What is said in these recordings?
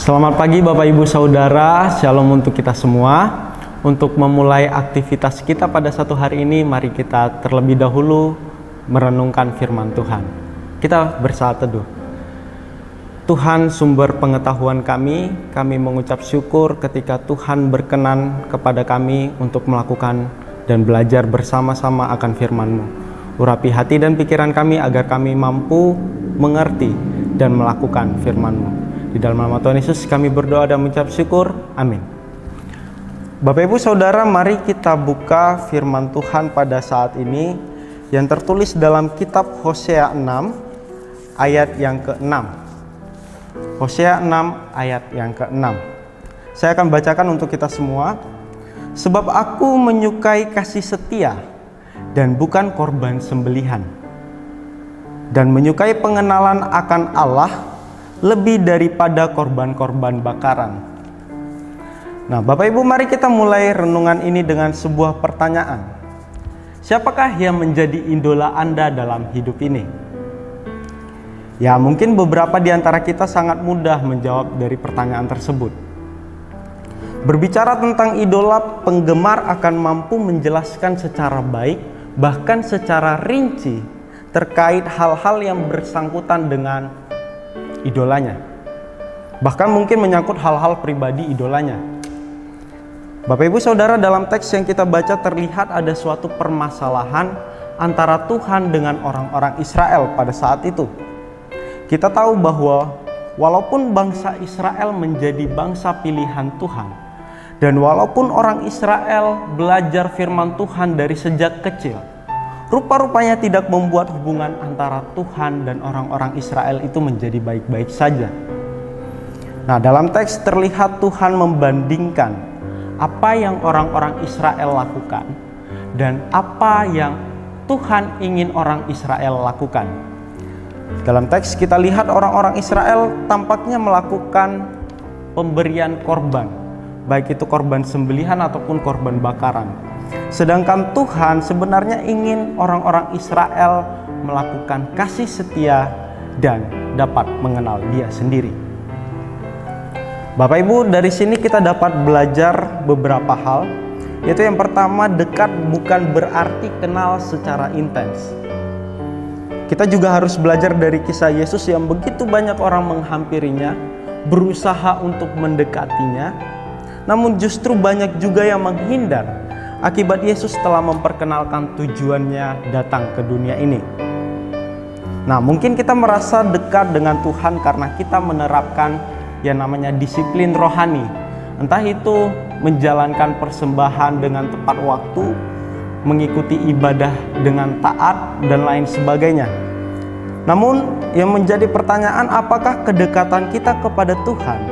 Selamat pagi Bapak Ibu Saudara, Shalom untuk kita semua. Untuk memulai aktivitas kita pada satu hari ini, mari kita terlebih dahulu merenungkan firman Tuhan. Kita bersaat teduh. Tuhan sumber pengetahuan kami mengucap syukur ketika Tuhan berkenan kepada kami untuk melakukan dan belajar bersama-sama akan firman-Mu. Urapi hati dan pikiran kami agar kami mampu mengerti dan melakukan firman-Mu. Di dalam nama Tuhan Yesus kami berdoa dan mengucap syukur. Amin. Bapak Ibu Saudara, mari kita buka firman Tuhan pada saat ini yang tertulis dalam kitab Hosea 6 ayat yang ke-6. Hosea 6 ayat yang ke-6. Saya akan bacakan untuk kita semua. Sebab aku menyukai kasih setia dan bukan korban sembelihan, dan menyukai pengenalan akan Allah lebih daripada korban-korban bakaran. Nah, Bapak Ibu, mari kita mulai renungan ini dengan sebuah pertanyaan. Siapakah yang menjadi idola Anda dalam hidup ini? Ya, mungkin beberapa di antara kita sangat mudah menjawab dari pertanyaan tersebut. Berbicara tentang idola, penggemar akan mampu menjelaskan secara baik, bahkan secara rinci, terkait hal-hal yang bersangkutan dengan idolanya. Bahkan mungkin menyangkut hal-hal pribadi idolanya. Bapak Ibu Saudara, dalam teks yang kita baca terlihat ada suatu permasalahan antara Tuhan dengan orang-orang Israel pada saat itu. Kita tahu bahwa walaupun bangsa Israel menjadi bangsa pilihan Tuhan, dan walaupun orang Israel belajar firman Tuhan dari sejak kecil, rupa-rupanya tidak membuat hubungan antara Tuhan dan orang-orang Israel itu menjadi baik-baik saja. Nah, dalam teks terlihat Tuhan membandingkan apa yang orang-orang Israel lakukan dan apa yang Tuhan ingin orang Israel lakukan. Dalam teks kita lihat orang-orang Israel tampaknya melakukan pemberian korban, baik itu korban sembelihan ataupun korban bakaran. Sedangkan Tuhan sebenarnya ingin orang-orang Israel melakukan kasih setia dan dapat mengenal Dia sendiri. Bapak Ibu, dari sini kita dapat belajar beberapa hal, yaitu yang pertama, dekat bukan berarti kenal secara intens. Kita juga harus belajar dari kisah Yesus yang begitu banyak orang menghampirinya, berusaha untuk mendekatinya, namun justru banyak juga yang menghindar akibat Yesus telah memperkenalkan tujuannya datang ke dunia ini. Nah, mungkin kita merasa dekat dengan Tuhan karena kita menerapkan yang namanya disiplin rohani. Entah itu menjalankan persembahan dengan tepat waktu, mengikuti ibadah dengan taat, dan lain sebagainya. Namun yang menjadi pertanyaan, apakah kedekatan kita kepada Tuhan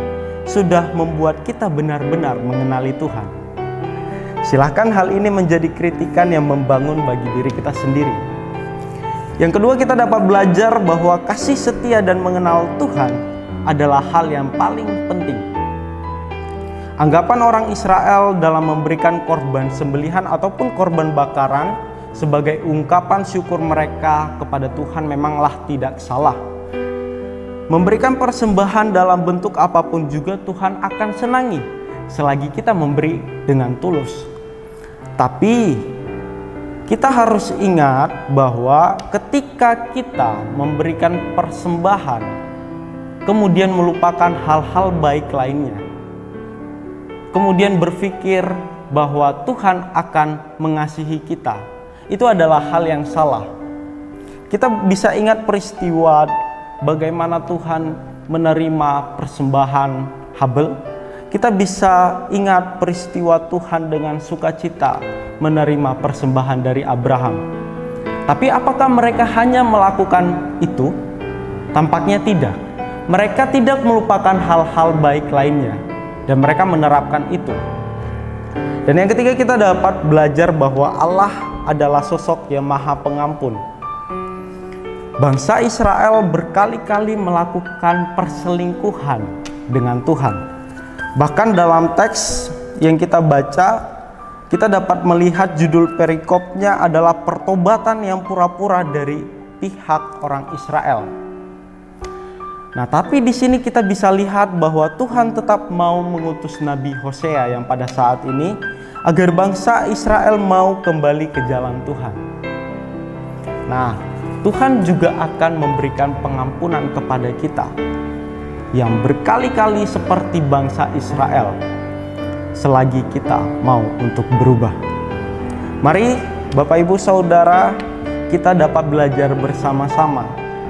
sudah membuat kita benar-benar mengenali Tuhan? Silahkan hal ini menjadi kritikan yang membangun bagi diri kita sendiri. Yang kedua, kita dapat belajar bahwa kasih setia dan mengenal Tuhan adalah hal yang paling penting. Anggapan orang Israel dalam memberikan korban sembelihan ataupun korban bakaran sebagai ungkapan syukur mereka kepada Tuhan memanglah tidak salah. Memberikan persembahan dalam bentuk apapun juga Tuhan akan senangi selagi kita memberi dengan tulus. Tapi kita harus ingat bahwa ketika kita memberikan persembahan kemudian melupakan hal-hal baik lainnya, kemudian berpikir bahwa Tuhan akan mengasihi kita, itu adalah hal yang salah. Kita bisa ingat peristiwa bagaimana Tuhan menerima persembahan Habel. Kita bisa ingat peristiwa Tuhan dengan sukacita menerima persembahan dari Abraham. Tapi apakah mereka hanya melakukan itu? Tampaknya tidak. Mereka tidak melupakan hal-hal baik lainnya, dan mereka menerapkan itu. Dan yang ketiga, kita dapat belajar bahwa Allah adalah sosok yang Maha Pengampun. Bangsa Israel berkali-kali melakukan perselingkuhan dengan Tuhan. Bahkan dalam teks yang kita baca, kita dapat melihat judul perikopnya adalah pertobatan yang pura-pura dari pihak orang Israel. Nah, tapi di sini kita bisa lihat bahwa Tuhan tetap mau mengutus Nabi Hosea yang pada saat ini agar bangsa Israel mau kembali ke jalan Tuhan. Nah, Tuhan juga akan memberikan pengampunan kepada kita yang berkali-kali seperti bangsa Israel selagi kita mau untuk berubah. Mari Bapak Ibu Saudara, kita dapat belajar bersama-sama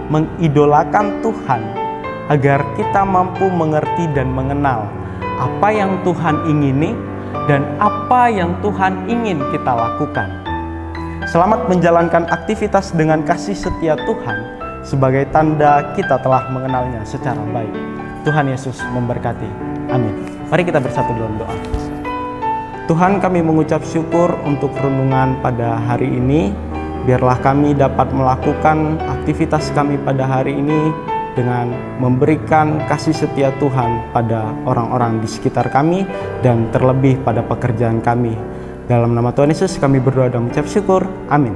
mengidolakan Tuhan agar kita mampu mengerti dan mengenal apa yang Tuhan ingini dan apa yang Tuhan ingin kita lakukan. Selamat menjalankan aktivitas dengan kasih setia Tuhan sebagai tanda kita telah mengenalnya secara baik. Tuhan Yesus memberkati. Amin. Mari kita bersatu dalam doa. Tuhan, kami mengucap syukur untuk renungan pada hari ini. Biarlah kami dapat melakukan aktivitas kami pada hari ini dengan memberikan kasih setia Tuhan pada orang-orang di sekitar kami dan terlebih pada pekerjaan kami. Dalam nama Tuhan Yesus kami berdoa dan mengucap syukur. Amin.